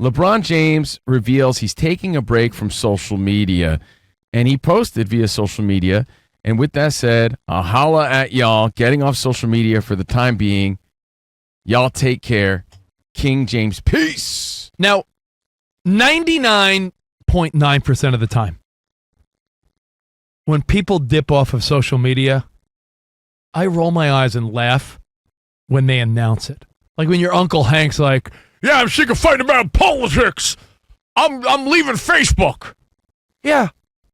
LeBron James reveals he's taking a break from social media, and he posted via social media. And with that said, I'll holla at y'all, getting off social media for the time being. Y'all take care. King James, peace. Now, 99.9% of the time, when people dip off of social media, I roll my eyes and laugh when they announce it. Like when your Uncle Hank's like, yeah, I'm sick of fighting about politics. I'm leaving Facebook. Yeah,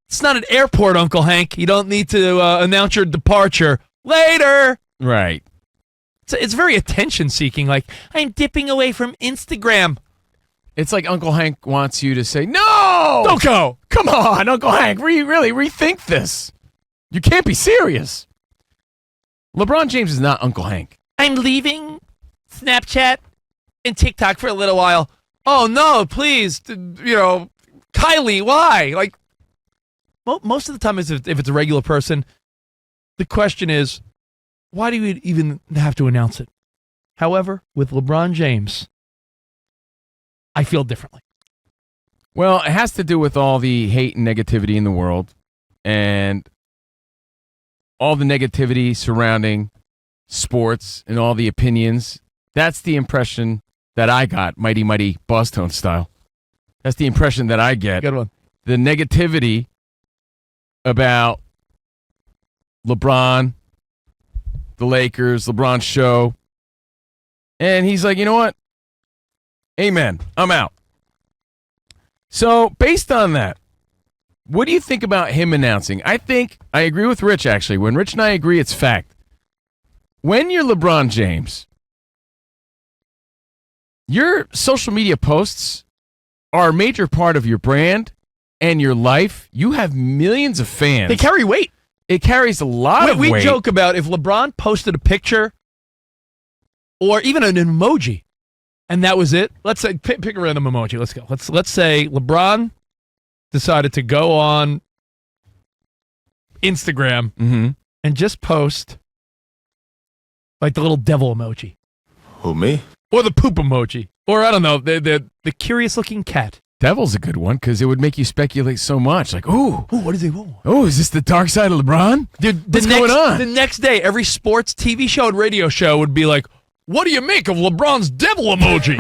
it's not an airport, Uncle Hank. You don't need to announce your departure later. Right. It's very attention-seeking. Like, I'm dipping away from Instagram. It's like Uncle Hank wants you to say, no! Don't go! Come on, Uncle Hank, really rethink this. You can't be serious. LeBron James is not Uncle Hank. I'm leaving Snapchat and TikTok for a little while. Oh, no, please. Kylie, why? Like, most of the time, if it's a regular person, the question is, why do you even have to announce it? However, with LeBron James, I feel differently. Well, it has to do with all the hate and negativity in the world and all the negativity surrounding sports and all the opinions. That's the impression that I got, Mighty Mighty Boss Tone style. That's the impression that I get. Good one. The negativity about LeBron, the Lakers, LeBron's show. And he's like, you know what? Amen. I'm out. So, based on that, what do you think about him announcing? I agree with Rich, actually. When Rich and I agree, it's fact. When you're LeBron James, your social media posts are a major part of your brand and your life. You have millions of fans. They carry weight. It carries a lot of weight. We joke about if LeBron posted a picture or even an emoji, and that was it. Let's say pick a random emoji. Let's go. Let's say LeBron decided to go on Instagram and just post like the little devil emoji. Who, me? Or the poop emoji. Or I don't know, the curious looking cat. Devil's a good one because it would make you speculate so much. Like, ooh, what is he? Oh, is this the dark side of LeBron? Dude, what's going on? The next day, every sports TV show and radio show would be like, what do you make of LeBron's devil emoji?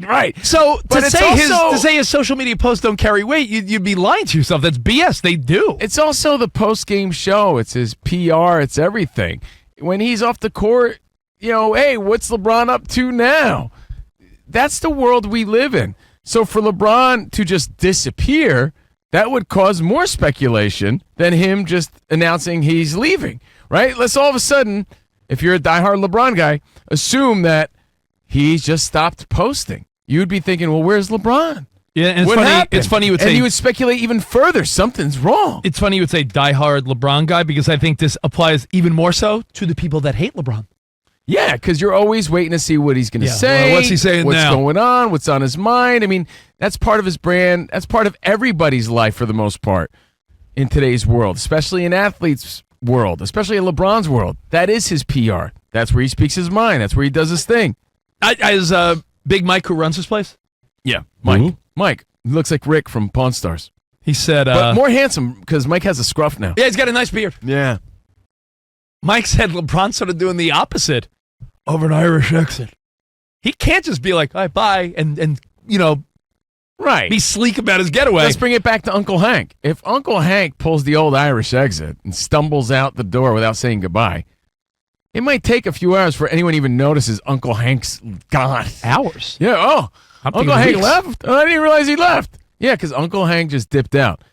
Right. So but to say his social media posts don't carry weight, you'd be lying to yourself. That's BS. They do. It's also the post-game show. It's his PR. It's everything. When he's off the court, hey, what's LeBron up to now? That's the world we live in. So for LeBron to just disappear, that would cause more speculation than him just announcing he's leaving, right? Let's all of a sudden, if you're a diehard LeBron guy, assume that he's just stopped posting. You'd be thinking, well, where's LeBron? Yeah, and it's funny you would say, and you would speculate even further, something's wrong. It's funny you would say diehard LeBron guy because I think this applies even more so to the people that hate LeBron. Yeah, because you're always waiting to see what he's going to say. Well, what's he saying what's now? What's going on? What's on his mind? I mean, that's part of his brand. That's part of everybody's life for the most part in today's world, especially in athletes' world, especially in LeBron's world. That is his PR. That's where he speaks his mind. That's where he does his thing. Is Big Mike who runs his place? Yeah, Mike. Mm-hmm. Mike. He looks like Rick from Pawn Stars. He said... but more handsome because Mike has a scruff now. Yeah, he's got a nice beard. Yeah. Mike said LeBron's sort of doing the opposite of an Irish accent. He can't just be like, all right, bye, and right, be sleek about his getaway. Let's bring it back to Uncle Hank. If Uncle Hank pulls the old Irish exit and stumbles out the door without saying goodbye, it might take a few hours for anyone even notices Uncle Hank's gone. Hours? Yeah, Uncle Hank left? Oh, I didn't realize he left. Yeah, because Uncle Hank just dipped out.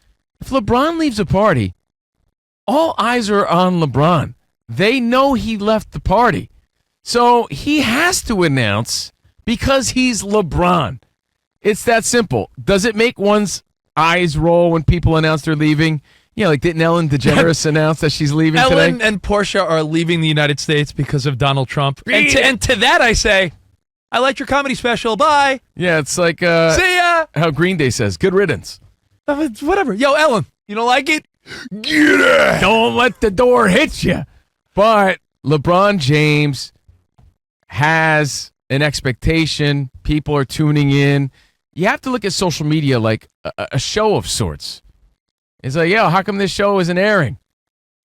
If LeBron leaves a party, all eyes are on LeBron. They know he left the party. So he has to announce because he's LeBron. It's that simple. Does it make one's eyes roll when people announce they're leaving? Like didn't Ellen DeGeneres announce that she's leaving today? Ellen and Portia are leaving the United States because of Donald Trump. And to that I say, I liked your comedy special. Bye. Yeah, it's like see ya. How Green Day says, good riddance. Whatever. Yo, Ellen, you don't like it? Get it. Don't let the door hit you. But LeBron James has an expectation. People are tuning in. you have to look at social media like a show of sorts. It's like, how come this show isn't airing?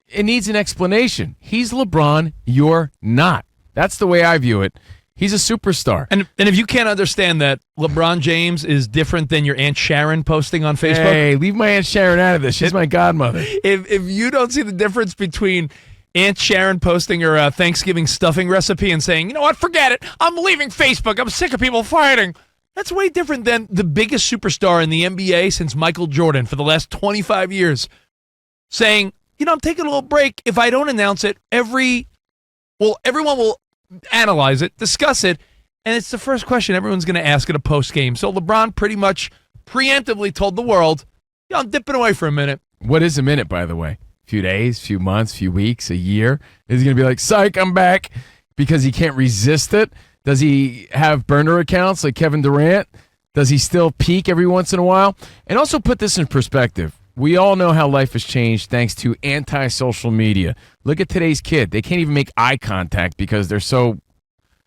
It needs an explanation. He's LeBron. You're not. That's the way I view it. He's a superstar. And if you can't understand that LeBron James is different than your Aunt Sharon posting on Facebook. Hey, leave my Aunt Sharon out of this. She's my godmother. If you don't see the difference between Aunt Sharon posting her Thanksgiving stuffing recipe and saying, you know what, forget it. I'm leaving Facebook. I'm sick of people fighting. That's way different than the biggest superstar in the NBA since Michael Jordan for the last 25 years saying, I'm taking a little break. If I don't announce it, everyone will analyze it, discuss it, and it's the first question everyone's going to ask at a post game. So LeBron pretty much preemptively told the world, I'm dipping away for a minute. What is a minute, by the way? Few days, few months, few weeks, a year? Is he going to be like, psych, I'm back, because he can't resist it? Does he have burner accounts like Kevin Durant? Does he still peak every once in a while? And also put this in perspective. We all know how life has changed thanks to anti-social media. Look at today's kid. They can't even make eye contact because they're so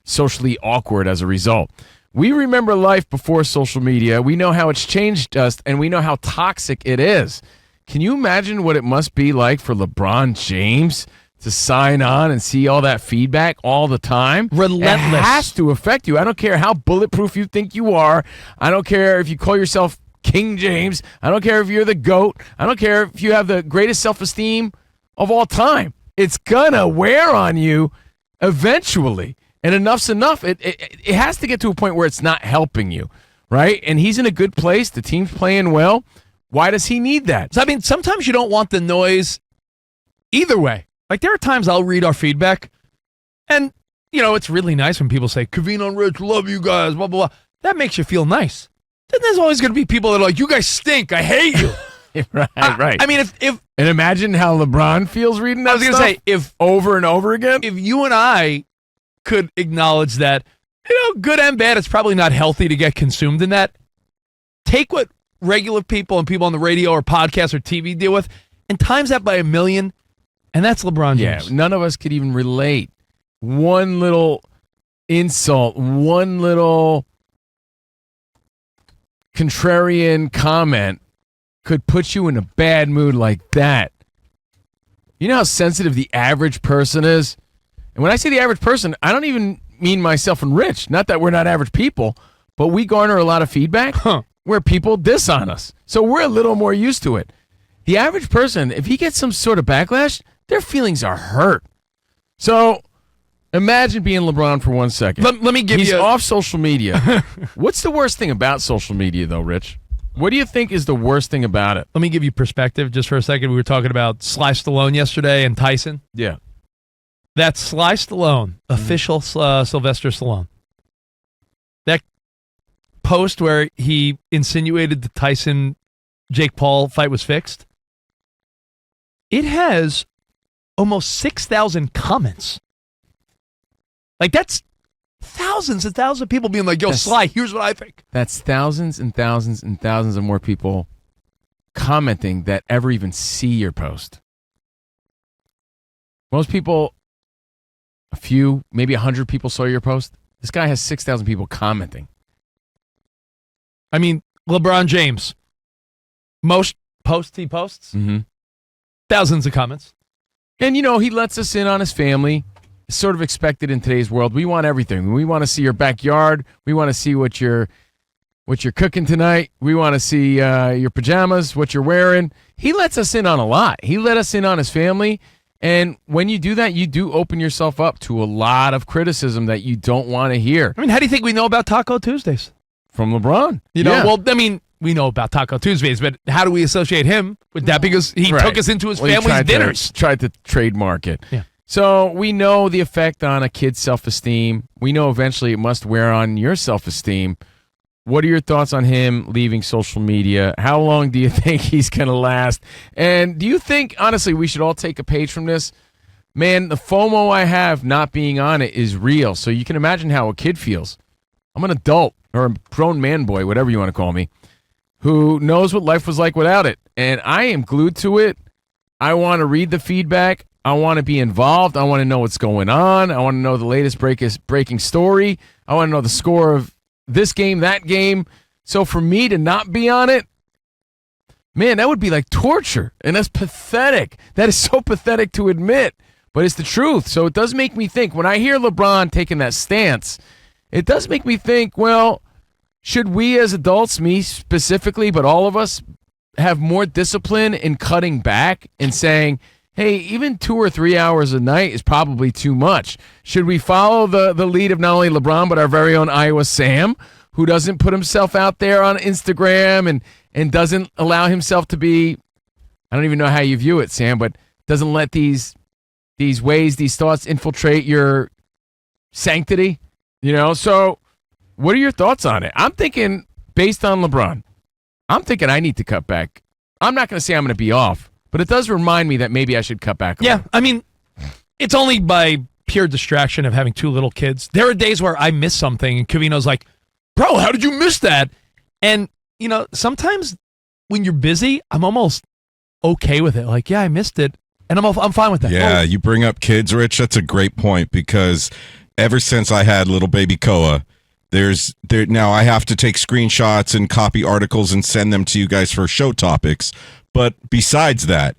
socially awkward as a result. We remember life before social media. We know how it's changed us, and we know how toxic it is. Can you imagine what it must be like for LeBron James to sign on and see all that feedback all the time? Relentless. It has to affect you. I don't care how bulletproof you think you are. I don't care if you call yourself King James. I don't care if you're the GOAT. I don't care if you have the greatest self-esteem of all time. It's gonna wear on you eventually. And enough's enough. It has to get to a point where it's not helping you, right? And he's in a good place. The team's playing well. Why does he need that? So, sometimes you don't want the noise either way. Like, there are times I'll read our feedback, and, it's really nice when people say, Covino and Rich, love you guys, blah, blah, blah. That makes you feel nice. Then there's always going to be people that are like, you guys stink. I hate you. Right. If and imagine how LeBron feels reading that I was going to say, if over and over again. If you and I could acknowledge that, good and bad, it's probably not healthy to get consumed in that. Take what regular people and people on the radio or podcast or TV deal with and times that by 1,000,000, and that's LeBron James. Yeah, none of us could even relate. One little insult, one little contrarian comment could put you in a bad mood like that. You know how sensitive the average person is? And when I say the average person, I don't even mean myself and Rich. Not that we're not average people, but we garner a lot of feedback where people diss on us. So we're a little more used to it. The average person, if he gets some sort of backlash, their feelings are hurt. So imagine being LeBron for 1 second. Let me give He's you... off social media. What's the worst thing about social media, though, Rich? What do you think is the worst thing about it? Let me give you perspective just for a second. We were talking about Sly Stallone yesterday and Tyson. Yeah. That's Sly Stallone, official Sylvester Stallone. That post where he insinuated the Tyson-Jake Paul fight was fixed, it has almost 6,000 comments. Like, that's thousands and thousands of people being like, Sly, here's what I think. That's thousands and thousands and thousands of more people commenting that ever even see your post. Most people, a few, maybe 100 people saw your post. This guy has 6,000 people commenting. I mean, LeBron James, most posts he posts, thousands of comments. And, he lets us in on his family. It's sort of expected in today's world. We want everything. We want to see your backyard. We want to see what you're cooking tonight. We want to see your pajamas, what you're wearing. He lets us in on a lot. He let us in on his family. And when you do that, you do open yourself up to a lot of criticism that you don't want to hear. I mean, how do you think we know about Taco Tuesdays? From LeBron. We know about Taco Tuesdays, but how do we associate him with that? Because he took us into his family's dinners. Tried to trademark it. Yeah. So we know the effect on a kid's self-esteem. We know eventually it must wear on your self-esteem. What are your thoughts on him leaving social media? How long do you think he's going to last? And do you think, honestly, we should all take a page from this? Man, the FOMO I have not being on it is real. So you can imagine how a kid feels. I'm an adult or a grown man boy, whatever you want to call me, who knows what life was like without it. And I am glued to it. I want to read the feedback. I want to be involved. I want to know what's going on. I want to know the latest breaking story. I want to know the score of this game, that game. So for me to not be on it, man, that would be like torture. And that's pathetic. That is so pathetic to admit, but it's the truth. So it does make me think, when I hear LeBron taking that stance, it does make me think, well, should we as adults, me specifically, but all of us, have more discipline in cutting back and saying, hey, even 2 or 3 hours a night is probably too much. Should we follow the lead of not only LeBron, but our very own Iowa Sam, who doesn't put himself out there on Instagram and doesn't allow himself to be, I don't even know how you view it, Sam, but doesn't let these ways, these thoughts infiltrate your sanctity? So what are your thoughts on it? I'm thinking, based on LeBron, I'm thinking I need to cut back. I'm not going to say I'm going to be off, but it does remind me that maybe I should cut back a little. I mean, it's only by pure distraction of having 2 little kids. There are days where I miss something, and Covino's like, bro, how did you miss that? And, sometimes when you're busy, I'm almost okay with it. Like, yeah, I missed it, and I'm fine with that. Yeah, you bring up kids, Rich. That's a great point, because ever since I had little baby Koa, now I have to take screenshots and copy articles and send them to you guys for show topics. But besides that,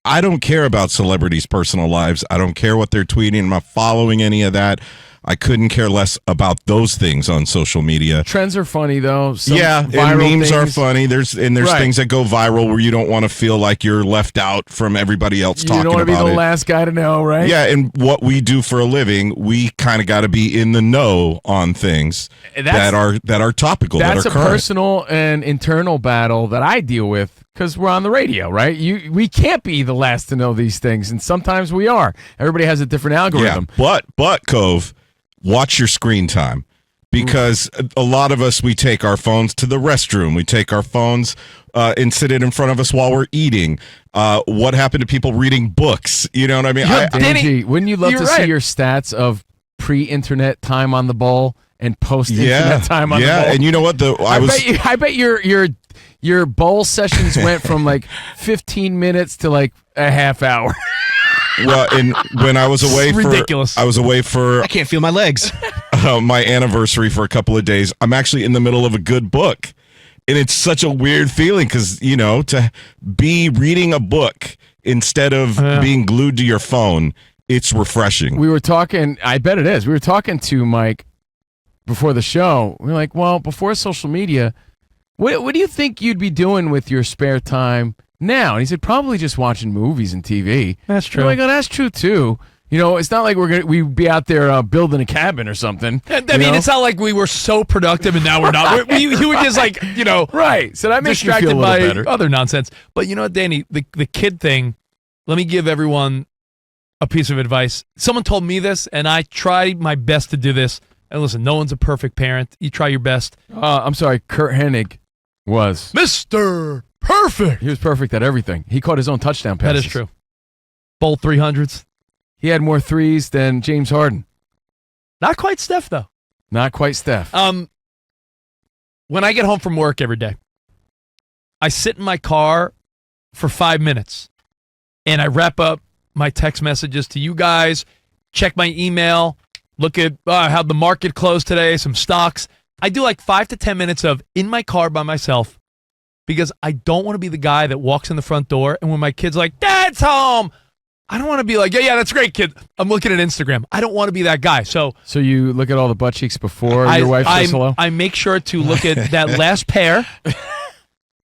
I don't care about celebrities' personal lives. I don't care what they're tweeting. I'm not following any of that. I couldn't care less about those things on social media. Trends are funny, though. And memes are funny. There's right. things that go viral where you don't want to feel like you're left out from everybody else talking about it. You don't want to be the last guy to know, right? Yeah, and what we do for a living, we kind of got to be in the know on things that are topical, that are current. That's a personal and internal battle that I deal with because we're on the radio, right? We can't be the last to know these things, and sometimes we are. Everybody has a different algorithm. Yeah, but Cove, watch your screen time, because a lot of us, we take our phones to the restroom. We take our phones and sit it in front of us while we're eating. What happened to people reading books? You know what I mean? Danny, wouldn't you love to see your stats of pre-internet time on the ball and post-internet time on the ball? Yeah, and you know what? I bet your bowl sessions went from like 15 minutes to like a half hour. Well, and when I was away ridiculous. I was away for I can't feel my legs. My anniversary for a couple of days. I'm actually in the middle of a good book, and it's such a weird feeling because to be reading a book instead of being glued to your phone, it's refreshing. We were talking. I bet it is. We were talking to Mike before the show. We were like, well, before social media, what do you think you'd be doing with your spare time now? And he said, probably just watching movies and TV. That's true. We're like, oh, that's true too. It's not like we'd be out there building a cabin or something. I mean, it's not like we were so productive and now we're not. You were just like, right. So that makes you distracted feel a little better. Other nonsense. But you know what, Danny, the kid thing, let me give everyone a piece of advice. Someone told me this, and I tried my best to do this. And listen, no one's a perfect parent. You try your best. I'm sorry, Kurt Hennig was Mr. Perfect. He was perfect at everything. He caught his own touchdown passes. That is true. Bold 300s. He had more threes than James Harden. Not quite Steph, though. Not quite Steph. When I get home from work every day, I sit in my car for 5 minutes, and I wrap up my text messages to you guys, check my email, look at how the market closed today, some stocks. I do like 5 to 10 minutes of in my car by myself, because I don't want to be the guy that walks in the front door and when my kid's like, Dad's home, I don't want to be like, yeah, that's great, kid. I'm looking at Instagram. I don't want to be that guy. So you look at all the butt cheeks before your wife says hello? I make sure to look at that last pair.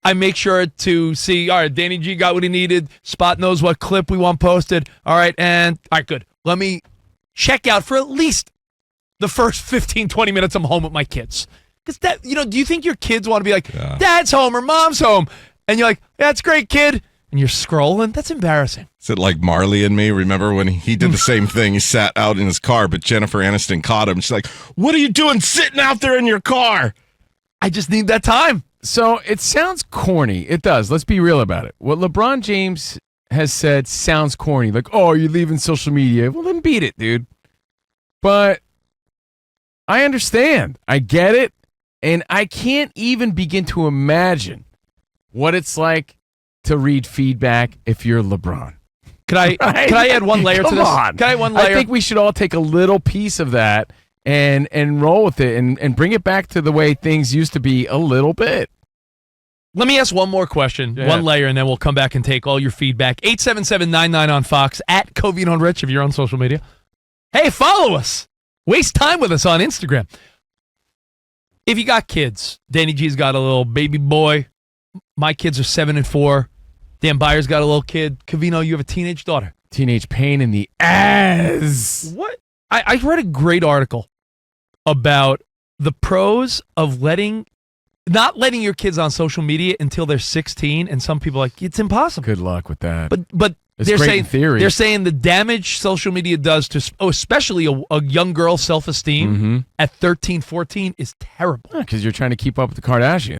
I make sure to see, all right, Danny G got what he needed. Spot knows what clip we want posted. All right, good. Let me check out for at least the first 15, 20 minutes I'm home with my kids. Because do you think your kids want to be like, Dad's home or Mom's home? And you're like, that's great, kid. And you're scrolling? That's embarrassing. Is it like Marley and Me? Remember when he did the same thing? He sat out in his car, but Jennifer Aniston caught him. She's like, what are you doing sitting out there in your car? I just need that time. So it sounds corny. It does. Let's be real about it. What LeBron James has said sounds corny. Like, oh, you're leaving social media. Well, then beat it, dude. But I understand. I get it. And I can't even begin to imagine what it's like to read feedback if you're LeBron. Could I add one layer to this? Come on. Can I add one layer? I think we should all take a little piece of that and roll with it and bring it back to the way things used to be a little bit. Let me ask one more question, Yeah. one layer, and then we'll come back and take all your feedback. 877-99 on Fox, at Covino and Rich if you're on social media. Hey, follow us. Waste time with us on Instagram. If you got kids, Danny G's got a little baby boy. My kids are 7 and 4. Dan Byers got a little kid. Covino, you have a teenage daughter. Teenage pain in the ass. What? I read a great article about the pros of not letting your kids on social media until they're 16, and some people are like, it's impossible. Good luck with that. But It's they're great saying in theory. They're saying the damage social media does to especially a young girl's self-esteem at 13, 14 is terrible. Because you're trying to keep up with the Kardashians.